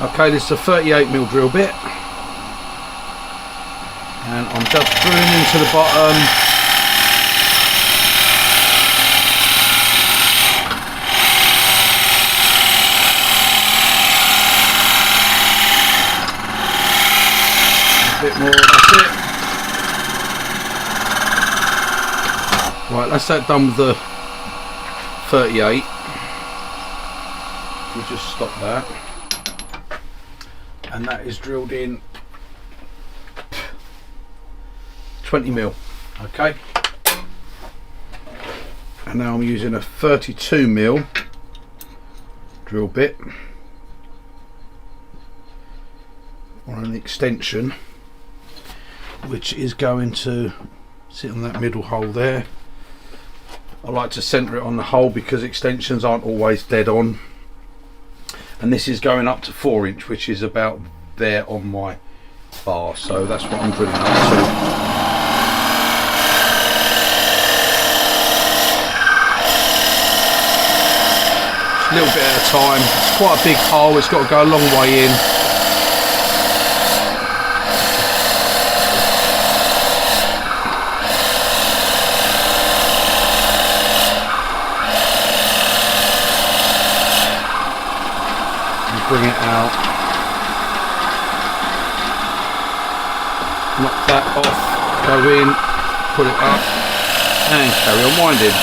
Okay, this is a 38mm drill bit, and I'm just drilling into the bottom. A bit more, that's it. Right, that's that done with the 38. We'll just stop that. And that is drilled in 20mm. Okay. And now I'm using a 32mm drill bit on an extension, which is going to sit on that middle hole there. I like to centre it on the hole because extensions aren't always dead on. And this is going up to 4-inch, which is about there on my bar, so that's what I'm drilling up to. Just a little bit at a time. It's quite a big hole, it's got to go a long way in. Bring it out, knock that off, go in, put it up, and carry on winding.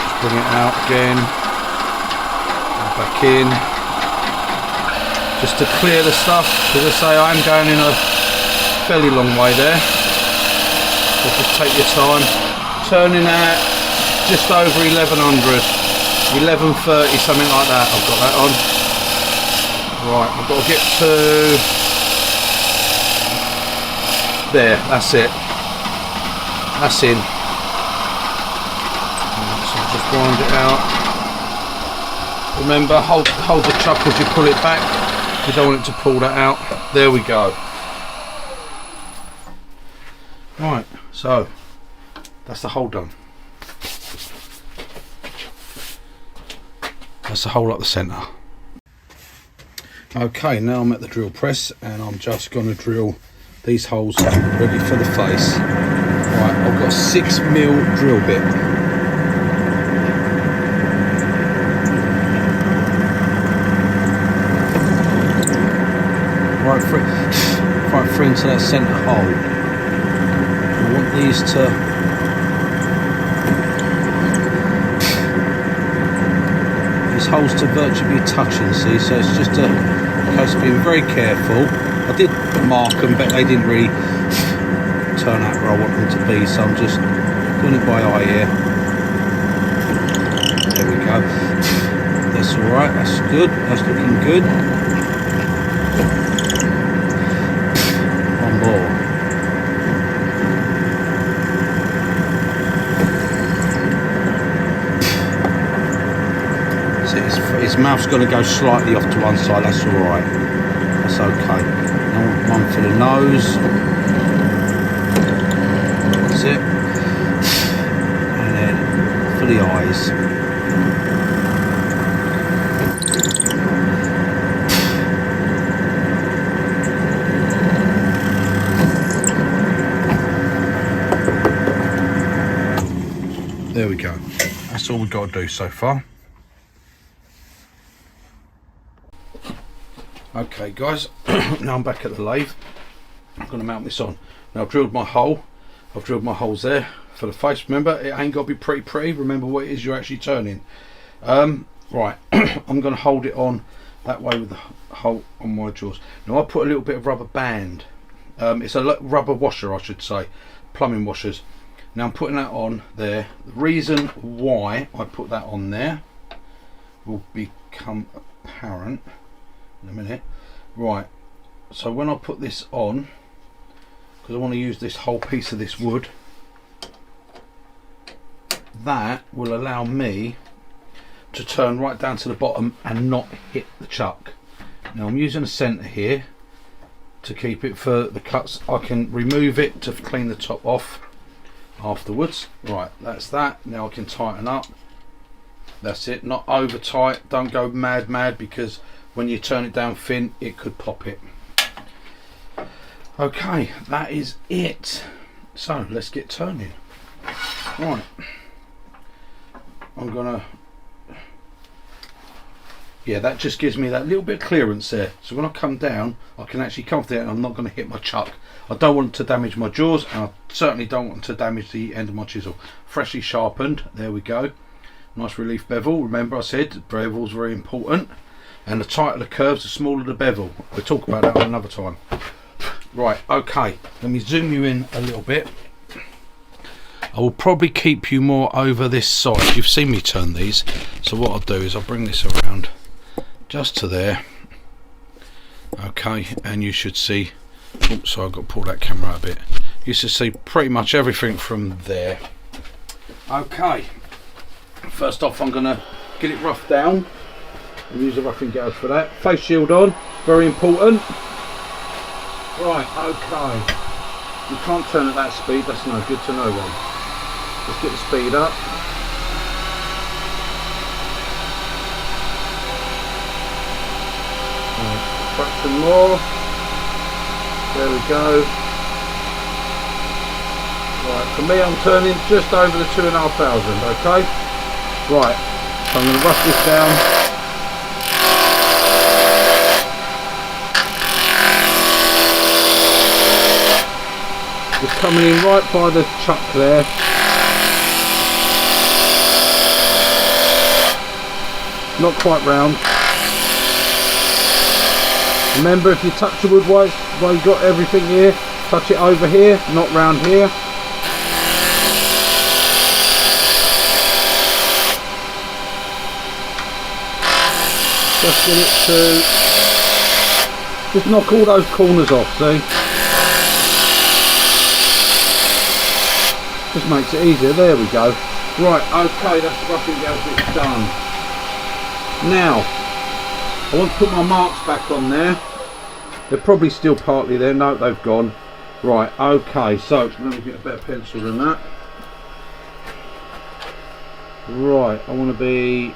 Just bring it out again, back in, just to clear the stuff, because I say I'm going in a fairly long way there, so just take your time, turning out just over 1100, 1130, something like that. I've got that on. Right, I've got to get to there. That's it. That's in. So just wind it out. Remember, hold the chuck as you pull it back. You don't want it to pull that out. There we go. Right, so that's the hole done. That's the hole up the centre. Okay, now I'm at the drill press and I'm just going to drill these holes ready for the face. Right, I've got a 6mm drill bit. Right through into that centre hole. I want these to holes to virtually be touching, see, so it's just a case of being very careful. I did mark them, but they didn't really turn out where I want them to be, so I'm just doing it by eye here. There we go. That's alright, that's good, that's looking good. One more. His mouth's going to go slightly off to one side, that's alright, that's okay. Now one for the nose, that's it, and then for the eyes. There we go, that's all we've got to do so far. Okay guys, now I'm back at the lathe. I'm going to mount this on. Now I've drilled my hole. I've drilled my holes there for the face. Remember, it ain't got to be pretty. Remember what it is you're actually turning. Right, I'm going to hold it on that way with the hole on my jaws. Now I put a little bit of rubber band. It's a rubber washer, I should say. Plumbing washers. Now I'm putting that on there. The reason why I put that on there will become apparent in a minute. Right, so when I put this on, because I want to use this whole piece of this wood, that will allow me to turn right down to the bottom and not hit the chuck. Now I'm using a centre here to keep it for the cuts. I can remove it to clean the top off afterwards. Right, that's that. Now I can tighten up That's it, not over tight. Don't go mad because when you turn it down thin it could pop it. Okay, that is it. So let's get turning. Right, I'm gonna, yeah, that just gives me that little bit of clearance there, so when I come down I can actually come there and I'm not going to hit my chuck. I don't want to damage my jaws, and I certainly don't want to damage the end of my chisel. Freshly sharpened, there we go. Nice relief bevel. Remember I said bevel's very important, and the tighter the curves the smaller the bevel. We'll talk about that another time. Right, okay, let me zoom you in a little bit. I will probably keep you more over this side. You've seen me turn these, so what I'll do is I'll bring this around just to there. Okay, and you should see, oops, sorry, I've got to pull that camera out a bit. You should see pretty much everything from there. Okay, first off I'm going to get it roughed down. I'll use a roughing gouge for that. Face shield on, very important. Right, okay. You can't turn at that speed, that's no good to no one. Let's get the speed up. Right, fraction more. There we go. Right, for me I'm turning just over the 2,500, okay? Right, so I'm going to rough this down. Just coming in right by the chuck there. Not quite round. Remember, if you touch the wood while you've got everything here, touch it over here, not round here. Just get it to, just knock all those corners off, see? Just makes it easier. There we go. Right, okay, that's the roughing gouge bit done. Now, I want to put my marks back on there. They're probably still partly there. No, they've gone. Right, okay, so let me get a better pencil than that. Right, I want to be,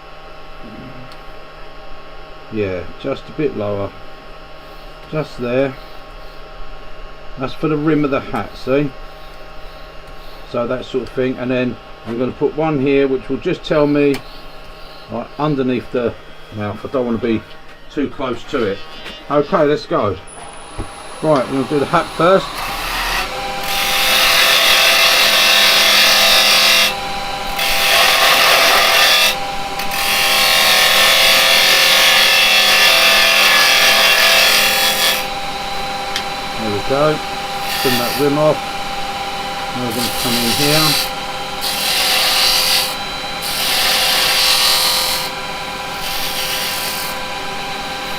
yeah, just a bit lower. Just there. That's for the rim of the hat, see? So that sort of thing, and then I'm going to put one here which will just tell me like underneath the mouth. I don't want to be too close to it. Okay, let's go. Right, we're going to do the hat first. There we go. Trim that rim off. Now we're going to come in here.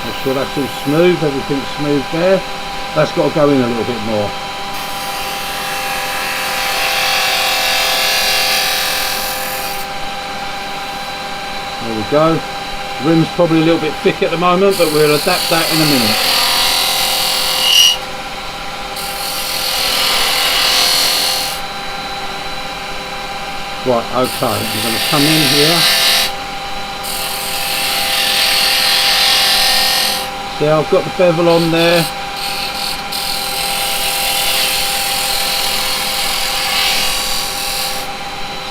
Make sure that's all smooth, everything's smooth there. That's got to go in a little bit more. There we go. Rim's probably a little bit thick at the moment, but we'll adapt that in a minute. Right, okay, I'm going to come in here. See, I've got the bevel on there.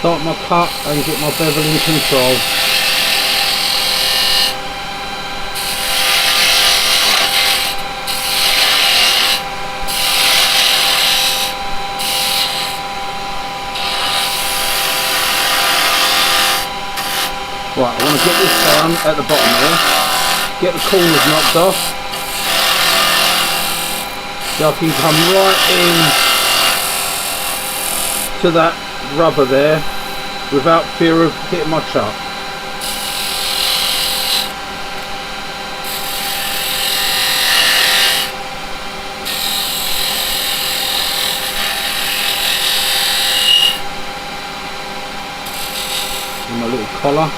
Start my cut and get my bevel in control. Right, I want to get this down at the bottom here, get the corners knocked off, so I can come right in to that rubber there without fear of hitting my chuck. And my little collar.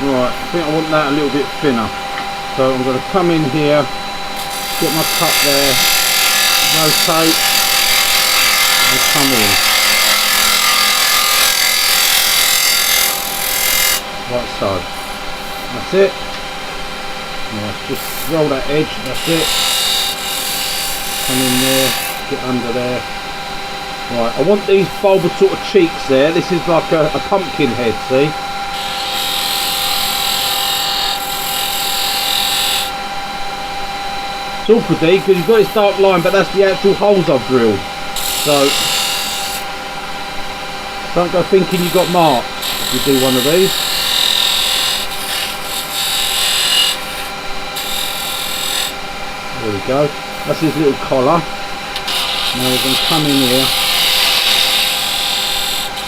Right, I think I want that a little bit thinner, so I'm going to come in here get my cut there, rotate, and come in. Right side. That's it. Now just roll that edge, that's it. Come in there, get under there. Right, I want these bulbous sort of cheeks there. This is like a pumpkin head, see? It's awkward because you've got this dark line, but that's the actual holes I've drilled. So, don't go thinking you've got marks if you do one of these. There we go. That's his little collar. Now we're going to come in here,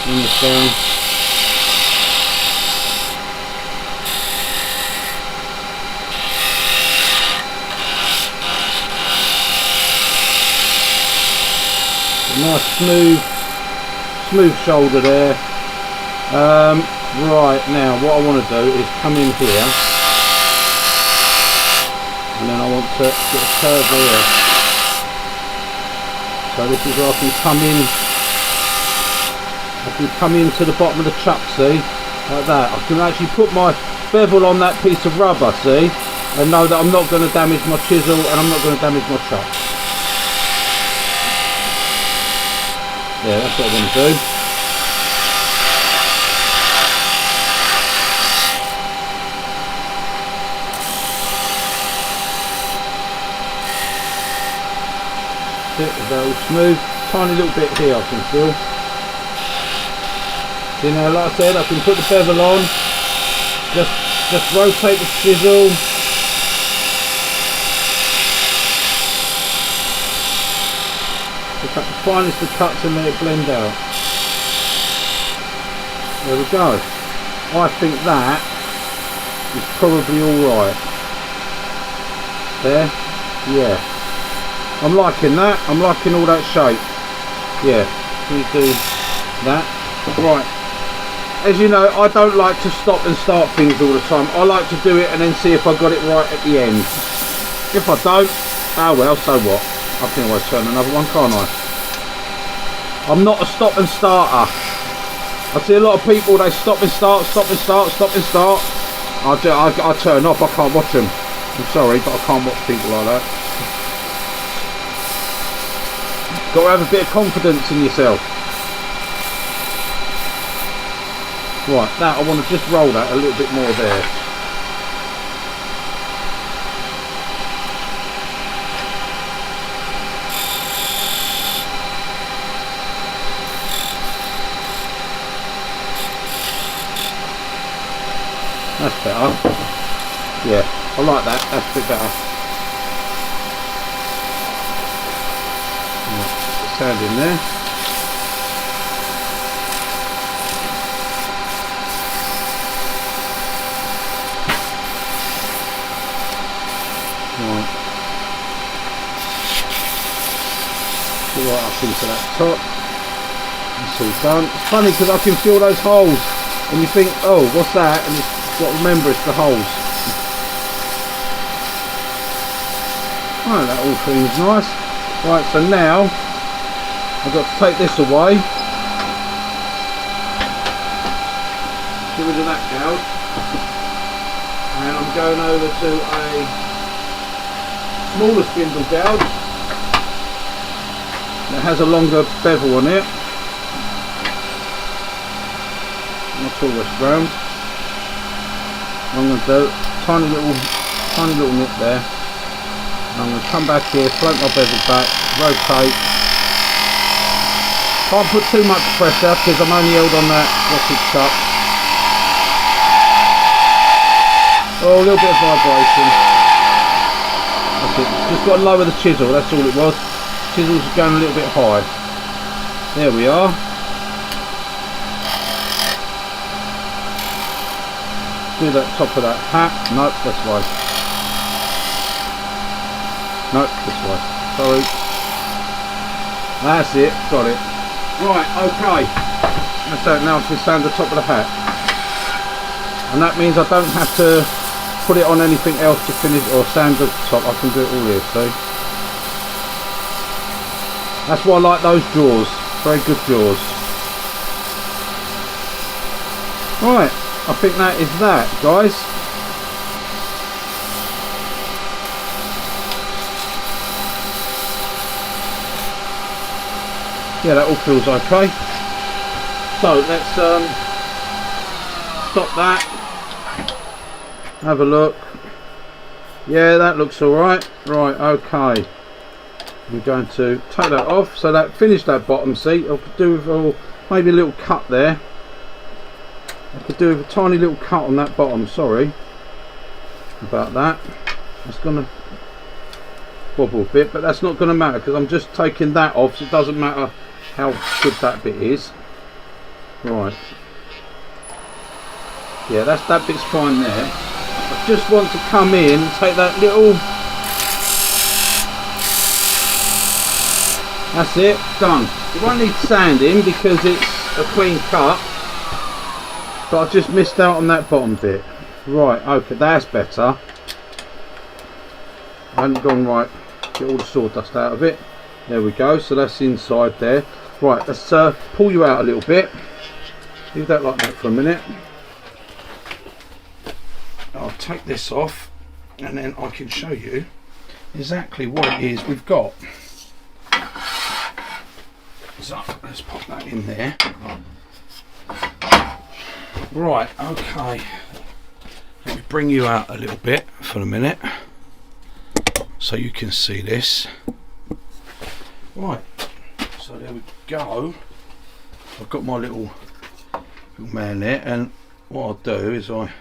bring this down. A nice smooth shoulder there. Right, now what I want to do is come in here, and then I want to get a curve here. So this is where I can come into the bottom of the chuck, see, like that. I can actually put my bevel on that piece of rubber, see, and know that I'm not going to damage my chisel and I'm not going to damage my chuck. Yeah, that's what I want to do. Very smooth, tiny little bit here I can feel. See now, like I said, I can put the bevel on, just rotate the chisel, pick up the finest of cuts and let it blend out. There we go. I think that is probably alright. There, yeah. I'm liking that. I'm liking all that shape. Yeah, we do that. Right. As you know, I don't like to stop and start things all the time. I like to do it and then see if I got it right at the end. If I don't, oh well, so what? I can always turn another one, can't I? I'm not a stop and starter. I see a lot of people, they stop and start, stop and start, stop and start. I turn off. I can't watch them. I'm sorry, but I can't watch people like that. Got to have a bit of confidence in yourself. Right, now I want to just roll that a little bit more there. That's better. Yeah, I like that. That's a bit better. Sand in there. Right. Go right up into that top. That's all done. It's funny because I can feel those holes and you think, oh, what's that? And you've got to remember it's the holes. Right, that all seems nice. Right, so now I've got to take this away, get rid of that gouge, and I'm going over to a smaller spindle gouge that has a longer bevel on it, not always round. I'm going to do a tiny little nip there. I'm going to come back here, float my bevel back, rotate. Can't put too much pressure because I'm only held on that rocket chuck. Oh, a little bit of vibration. That's it. Just got to lower the chisel, that's all it was. Chisel's going a little bit high. There we are. Do that top of that hat. Nope, that's right. Nope, this way. Sorry. That's it, got it. Right, okay. That's that. Now I can sand the top of the hat. And that means I don't have to put it on anything else to finish or sand the top, I can do it all here, see? That's why I like those jaws, very good jaws. Right, I think that is that, guys. Yeah, that all feels okay. So let's stop that. Have a look. Yeah, that looks all right. Right, okay. I'm going to take that off. So that finished that bottom seat. I could do with maybe a little cut there. I could do with a tiny little cut on that bottom. Sorry about that. It's gonna wobble a bit, but that's not going to matter because I'm just taking that off. So it doesn't matter how good that bit is. Right. Yeah, that bit's fine there. I just want to come in and take that little. That's it, done. You won't need sanding because it's a clean cut, but I just missed out on that bottom bit. Right, okay, that's better. I haven't gone right. Get all the sawdust out of it. There we go, so that's inside there. Right, let's pull you out a little bit. Leave that like that for a minute. I'll take this off and then I can show you exactly what it is we've got. So let's pop that in there. Right, okay. Let me bring you out a little bit for a minute so you can see this. Right, so there we go. I've got my little man there, and what I'll do is I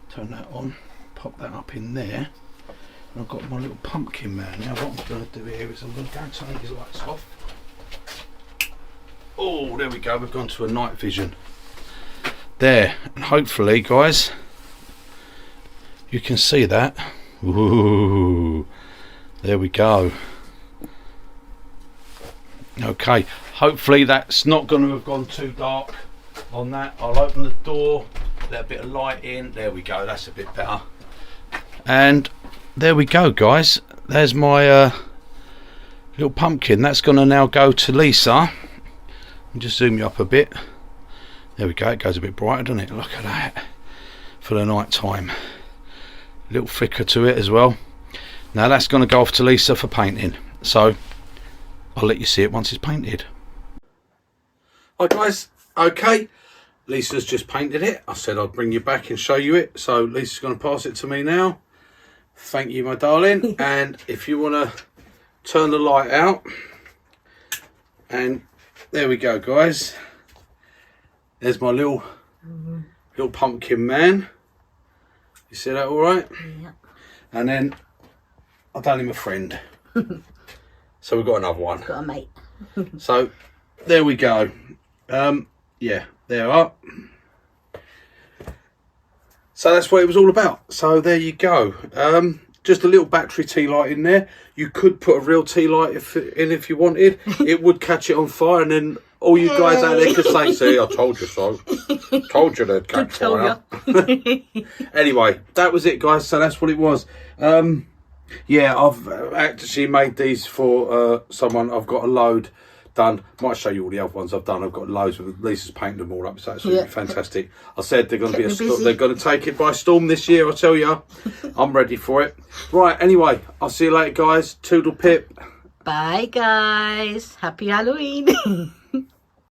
turn that on, pop that up in there, and I've got my little pumpkin man. Now what I'm going to do here is I'm going to go and turn these lights off. Oh, there we go, we've gone to a night vision there, and hopefully guys you can see that. Ooh, there we go. Okay, hopefully that's not going to have gone too dark on that. I'll open the door, let a bit of light in. There we go, that's a bit better. And there we go guys, there's my little pumpkin. That's going to now go to Lisa. I'll just zoom you up a bit. There we go, it goes a bit brighter, doesn't it? Look at that for the night time. Little flicker to it as well. Now that's going to go off to Lisa for painting, so I'll let you see it once it's painted. Hi guys, okay, Lisa's just painted it. I said I'd bring you back and show you it, so Lisa's going to pass it to me now. Thank you my darling. And if you want to turn the light out, and there we go guys, there's my little pumpkin man. You see that all right? Yeah. And then I've done him a friend. So we've got another one. Got a mate. So there we go. Yeah, there are. So that's what it was all about. So there you go. Just a little battery tea light in there. You could put a real tea light in if you wanted. It would catch it on fire, and then all you guys out there could say, "See, I told you so." Told you they'd catch fire. Anyway, that was it, guys. So that's what it was. Yeah, I've actually made these for someone. I've got a load done. Might show you all the other ones I've done. I've got loads of Lisa's painted them all up. So absolutely fantastic. I said they're going to be they're going to take it by storm this year. I tell you, I'm ready for it. Right. Anyway, I'll see you later, guys. Toodle pip. Bye, guys. Happy Halloween.